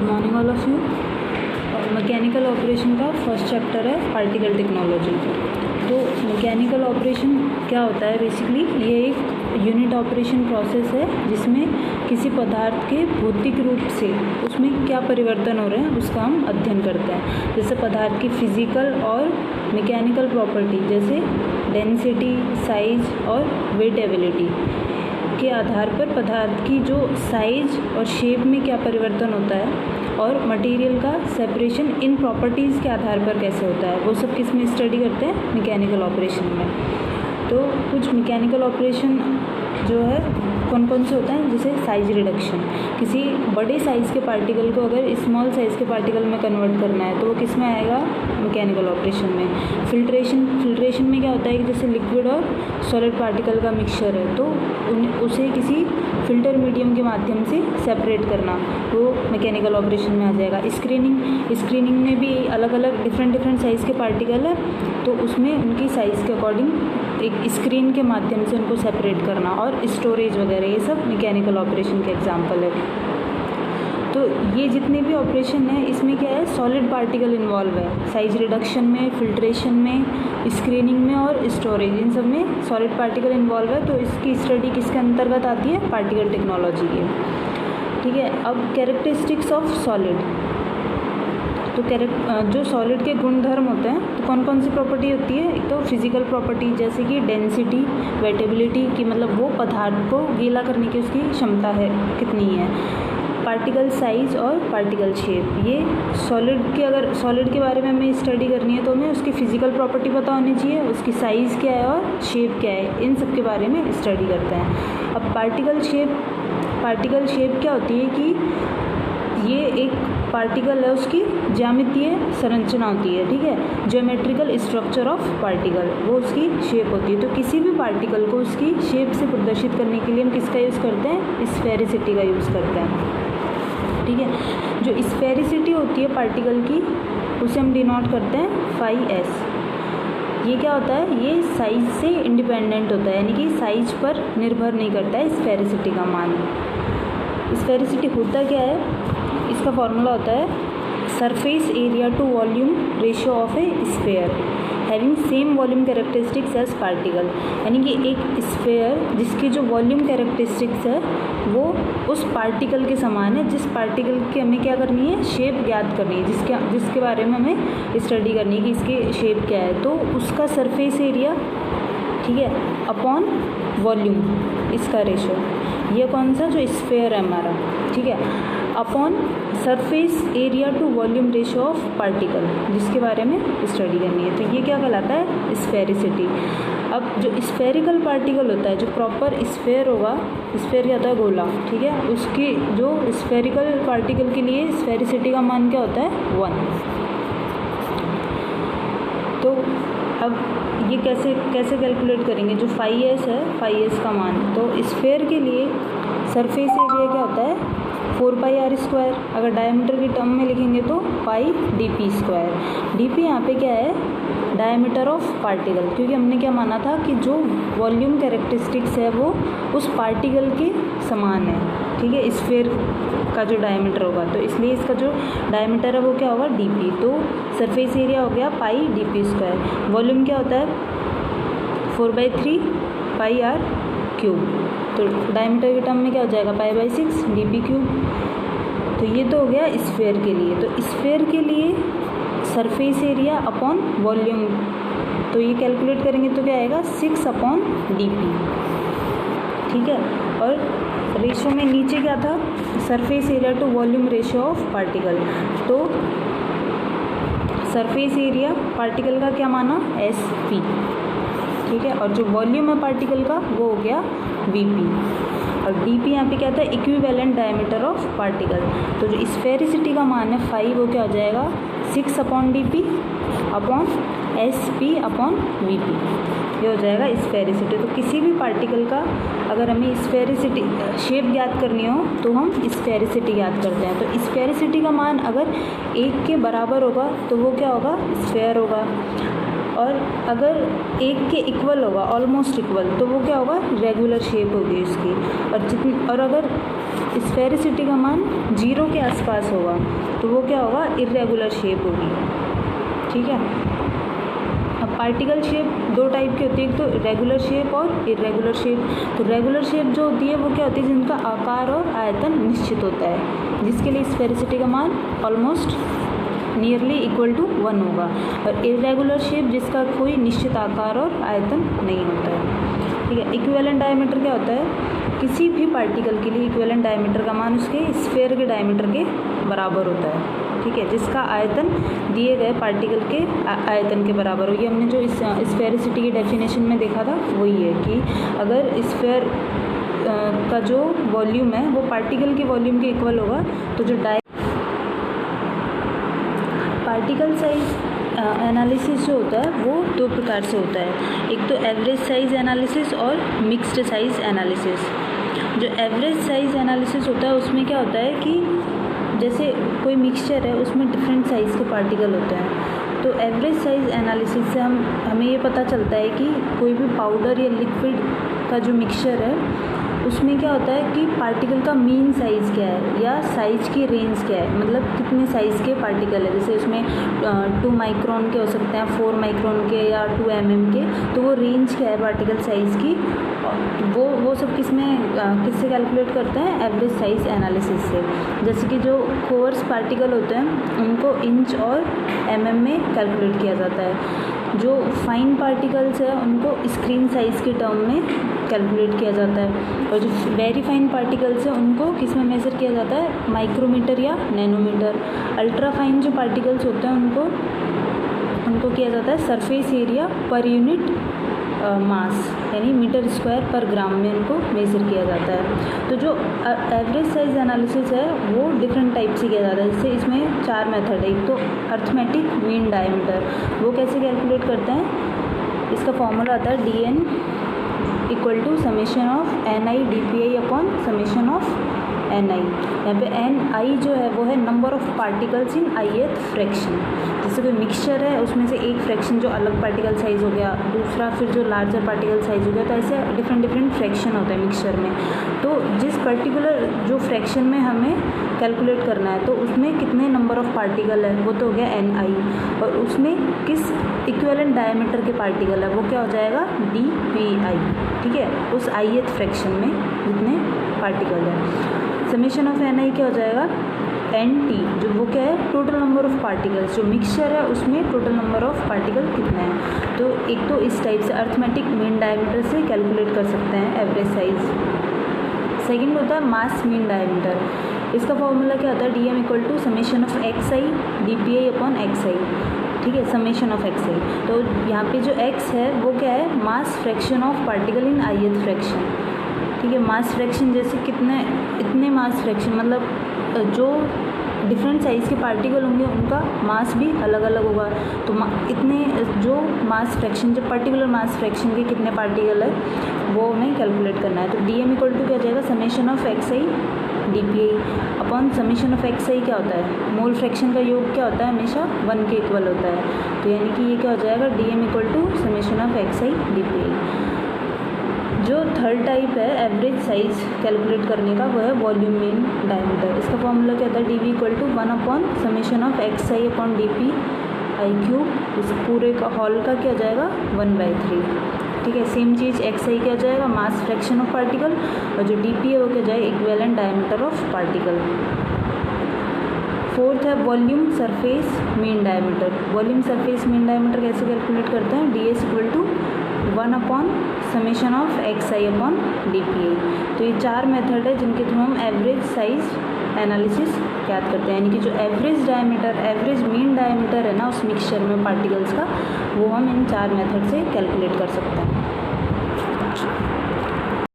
Good morning all of you. Mechanical operation का first chapter है particle technology. तो mechanical operation क्या होता है? बेसिकली ये एक यूनिट ऑपरेशन प्रोसेस है जिसमें किसी पदार्थ के भौतिक रूप से उसमें क्या परिवर्तन हो रहे हैं उसका हम अध्ययन करते हैं। जैसे पदार्थ की फिजिकल और मैकेनिकल प्रॉपर्टी जैसे डेंसिटी, साइज और वेटेबिलिटी के आधार पर पदार्थ की जो साइज और शेप में क्या परिवर्तन होता है और मटेरियल का सेपरेशन इन प्रॉपर्टीज़ के आधार पर कैसे होता है, वो सब किस में स्टडी करते हैं? मैकेनिकल ऑपरेशन में। तो कुछ मैकेनिकल ऑपरेशन जो है कौन कौन से होते हैं? जैसे साइज रिडक्शन, किसी बड़े साइज़ के पार्टिकल को अगर स्मॉल साइज़ के पार्टिकल में कन्वर्ट करना है तो वो किस में आएगा? मैकेनिकल ऑपरेशन में। फिल्ट्रेशन में क्या होता है कि जैसे लिक्विड और सॉलिड पार्टिकल का मिक्सचर है तो उसे किसी फिल्टर मीडियम के माध्यम से सेपरेट करना, वो मैकेनिकल ऑपरेशन में आ जाएगा। स्क्रीनिंग में भी अलग अलग डिफरेंट साइज़ के पार्टिकल है तो उसमें उनकी साइज़ के अकॉर्डिंग एक स्क्रीन के माध्यम से उनको सेपरेट करना, और स्टोरेज वगैरह ये सब मैकेनिकल ऑपरेशन के एग्जांपल है। तो ये जितने भी ऑपरेशन है इसमें क्या है? सॉलिड पार्टिकल इन्वॉल्व है। साइज रिडक्शन में, फिल्ट्रेशन में, स्क्रीनिंग में और स्टोरेज, इन सब में सॉलिड पार्टिकल इन्वॉल्व है। तो इसकी स्टडी किसके अंतर्गत आती है? पार्टिकल टेक्नोलॉजी की। ठीक है। अब कैरेक्टरिस्टिक्स ऑफ सॉलिड, तो जो सॉलिड के गुणधर्म होते हैं तो कौन कौन सी प्रॉपर्टी होती है? एक तो फिजिकल प्रॉपर्टी जैसे कि डेंसिटी, वेटेबिलिटी की मतलब वो पदार्थ को गीला करने की उसकी क्षमता है कितनी है। पार्टिकल साइज और पार्टिकल शेप, ये अगर सॉलिड के बारे में हमें स्टडी करनी है तो हमें उसकी फिजिकल प्रॉपर्टी पता होनी चाहिए, उसकी साइज़ क्या है और शेप क्या है, इन सब के बारे में स्टडी करते हैं। अब पार्टिकल शेप क्या होती है कि ये एक पार्टिकल है, उसकी ज्यामितीय संरचना होती है। ठीक है, ज्योमेट्रिकल स्ट्रक्चर ऑफ पार्टिकल, वो उसकी शेप होती है। तो किसी भी पार्टिकल को उसकी शेप से प्रदर्शित करने के लिए हम किसका यूज़ करते हैं? स्फेरिसिटी का यूज़ करते हैं। ठीक है, जो स्फेरिसिटी होती है पार्टिकल की उसे हम डिनोट करते हैं फाई एस। ये क्या होता है? ये साइज से इंडिपेंडेंट होता है, यानी कि साइज पर निर्भर नहीं करता है स्फेरिसिटी का मान। स्फेरिसिटी होता क्या है? इसका फॉर्मूला होता है surface area to volume ratio of a sphere having same volume characteristics as particle, यानी कि एक स्फेयर जिसकी जो वॉल्यूम कैरेक्टरिस्टिक्स है वो उस पार्टिकल के समान है, जिस पार्टिकल की हमें क्या करनी है? शेप ज्ञात करनी है, जिसके बारे में हमें स्टडी करनी है कि इसकी शेप क्या है। तो उसका सरफेस एरिया, ठीक है, अपॉन वॉल्यूम, इसका रेशो, ये कौन सा? जो स्फेयर है हमारा, ठीक है, upon surface area to volume ratio of particle, जिसके बारे में स्टडी करनी है। तो ये क्या कहलाता है? स्फेरिसिटी। अब जो स्फेरिकल पार्टिकल होता है, जो प्रॉपर स्फेयर होगा, स्फेयर क्या होता है? गोला। ठीक है, उसकी जो स्फेरिकल पार्टिकल के लिए स्फेरिसिटी का मान क्या होता है? 1। तो अब ये कैसे कैलकुलेट करेंगे? जो फाई एस है, फाई एस का मान, तो स्फेयर के लिए सरफेस एरिया क्या होता है? 4πr²। अगर डायमीटर की टर्म में लिखेंगे तो पाई dp²। dp यहाँ पे क्या है? डायमीटर ऑफ पार्टिकल, क्योंकि हमने क्या माना था कि जो वॉल्यूम कैरेक्टरिस्टिक्स है वो उस पार्टिकल के समान है। ठीक है, स्फेयर का जो डायमीटर होगा, तो इसलिए इसका जो डायमीटर है वो क्या होगा? dp। तो सरफेस एरिया हो गया पाई dp²। वॉल्यूम क्या होता है? 4/3πr³। तो डायमीटर के टर्म में क्या हो जाएगा? π/6 dp³। तो ये तो हो गया स्फेयर के लिए। तो स्फेयर के लिए सरफेस एरिया अपॉन वॉल्यूम, तो ये कैलकुलेट करेंगे तो क्या आएगा? 6/dp। ठीक है, और रेशो में नीचे क्या था? Surface area to volume ratio of particle. तो सरफेस एरिया पार्टिकल का क्या माना? SP। ठीक है, और जो वॉल्यूम है पार्टिकल का वो हो गया VP। और DP यहाँ पे क्या था? Equivalent diameter of particle. तो जो स्फेरिसिटी का मान है 5, वो क्या हो जाएगा? 6/dp अपॉन SP/VP, ये हो जाएगा स्फेरिसिटी। तो किसी भी पार्टिकल का अगर हमें स्फेरिसिटी शेप ज्ञात करनी हो तो हम स्फेरिसिटी ज्ञात करते हैं। तो स्फेरिसिटी का मान अगर 1 के बराबर होगा तो वो क्या होगा? स्फेयर होगा। और अगर 1 के इक्वल होगा, ऑलमोस्ट इक्वल, तो वो क्या होगा? रेगुलर शेप होगी उसकी। और अगर स्फेरिसिटी का मान 0 के आसपास होगा तो वो क्या होगा, इर्रेगुलर शेप होगी। ठीक है। अब पार्टिकल शेप दो टाइप की होती है, एक तो रेगुलर शेप और इर्रेगुलर शेप। तो रेगुलर शेप जो होती है वो क्या होती है, जिनका आकार और आयतन निश्चित होता है, जिसके लिए स्फेरिसिटी का मान ऑलमोस्ट नियरली इक्वल टू 1 होगा। और इर्रेगुलर शेप जिसका कोई निश्चित आकार और आयतन नहीं होता है। ठीक है। इक्विवेलेंट डायमीटर क्या होता है, किसी भी पार्टिकल के लिए इक्विवेलेंट डायमीटर का मान उसके स्फेयर के डायमीटर के बराबर होता है। ठीक है, जिसका आयतन दिए गए पार्टिकल के आयतन के बराबर हो। ये हमने जो इस स्फेरिसिटी की डेफिनेशन में देखा था वही है कि अगर स्फेयर का जो वॉल्यूम है वो पार्टिकल के वॉल्यूम के इक्वल होगा तो जो पार्टिकल साइज एनालिसिस जो होता है वो दो प्रकार से होता है, एक तो एवरेज साइज एनालिसिस और मिक्स्ड साइज एनालिसिस। जो एवरेज साइज एनालिसिस होता है उसमें क्या होता है कि जैसे कोई मिक्सचर है उसमें डिफरेंट साइज़ के पार्टिकल होते हैं, तो एवरेज साइज एनालिसिस से हमें ये पता चलता है कि कोई भी पाउडर या लिक्विड का जो मिक्सचर है उसमें क्या होता है कि पार्टिकल का मीन साइज़ क्या है या साइज़ की रेंज क्या है, मतलब कितने साइज़ के पार्टिकल है। जैसे उसमें 2 माइक्रोन के हो सकते हैं, 4 माइक्रोन के या 2 mm के, तो वो रेंज क्या है पार्टिकल साइज़ की, वो सब किससे कैलकुलेट करते हैं, एवरेज साइज एनालिसिस से। जैसे कि जो कोअर्स पार्टिकल होते हैं उनको इंच और mm में कैलकुलेट किया जाता है, जो फाइन पार्टिकल्स है उनको स्क्रीन साइज़ के टर्म में कैलकुलेट किया जाता है, और जो वेरी फाइन पार्टिकल्स है उनको किस में मेज़र किया जाता है, माइक्रोमीटर या नैनोमीटर। अल्ट्रा फाइन जो पार्टिकल्स होते हैं उनको किया जाता है surface area per unit mass, यानी मीटर स्क्वायर पर ग्राम में उनको मेज़र किया जाता है। तो जो एवरेज साइज एनालिसिस है वो डिफरेंट टाइप से किया जाता है। जैसे इसमें 4 मेथड है। एक तो अर्थमेटिक मीन डायमीटर, वो कैसे कैलकुलेट करते हैं, इसका फॉर्मूला आता है DN equal to summation of NI DPI upon summation of NI। यहाँ पे NI जो है वो है number of particles in ith fraction. जैसे कोई मिक्सचर है उसमें से एक फ्रैक्शन जो अलग पार्टिकल साइज़ हो गया, दूसरा फिर जो लार्जर पार्टिकल साइज़ हो गया, तो ऐसे डिफरेंट फ्रैक्शन होता है मिक्सचर में। तो जिस पर्टिकुलर जो फ्रैक्शन में हमें कैलकुलेट करना है तो उसमें कितने नंबर ऑफ पार्टिकल है वो तो हो गया NI, और उसमें किस इक्विवेलेंट डायमीटर के पार्टिकल है वो क्या हो जाएगा, DPI। ठीक है, उस ith फ्रैक्शन में जितने पार्टिकल है। समेशन ऑफ NI क्या हो जाएगा, NT, जो वो क्या है, टोटल नंबर ऑफ पार्टिकल्स। जो मिक्सचर है उसमें टोटल नंबर ऑफ पार्टिकल कितने हैं। तो एक तो इस टाइप से अर्थमेटिक मीन डायमीटर से कैलकुलेट कर सकते हैं एवरेज साइज। सेकंड होता है मास मीन डायमीटर। इसका फॉर्मूला क्या होता है, DM equal to summation of XI DPI upon XI। ठीक है, समेशन ऑफ XI। तो यहाँ पे जो X है वो क्या है, mass fraction of particle in ith fraction. ठीक है, मास फ्रैक्शन जैसे इतने मास फ्रैक्शन, मतलब जो डिफरेंट साइज़ के पार्टिकल होंगे उनका मास भी अलग अलग होगा। तो इतने जो मास फ्रैक्शन, जो पर्टिकुलर मास फ्रैक्शन के कितने पार्टिकल है वो हमें कैलकुलेट करना है। तो DM इक्वल टू क्या जाएगा, summation of XI DPI upon summation of XI क्या होता है, मोल फ्रैक्शन का योग क्या होता है, हमेशा 1 के इक्वल होता है। तो यानी कि ये क्या हो जाएगा, DM equal to summation of XI DPI। जो थर्ड टाइप है एवरेज साइज कैलकुलेट करने का वो है वॉल्यूम मीन डायमीटर। इसका फॉर्मूला क्या होता है, DV equal to 1 upon summation of XI upon DPI cube. इस पूरे का हॉल का क्या हो जाएगा, 1/3। ठीक है, सेम चीज़ XI क्या जाएगा, मास फ्रैक्शन ऑफ पार्टिकल, और जो DP है वो क्या जाएगा, equivalent diameter of particle. Fourth है volume surface mean diameter. Volume surface mean diameter कैसे कैलकुलेट करते हैं, DS equal to 1 upon summation of XI upon DPI। तो ये 4 मेथड है जिनके थ्रू हम एवरेज साइज एनालिसिस याद करते हैं, यानी कि जो average diameter, average mean diameter है ना उस मिक्सचर में पार्टिकल्स का, वो हम इन 4 मेथड से कैलकुलेट कर सकते हैं।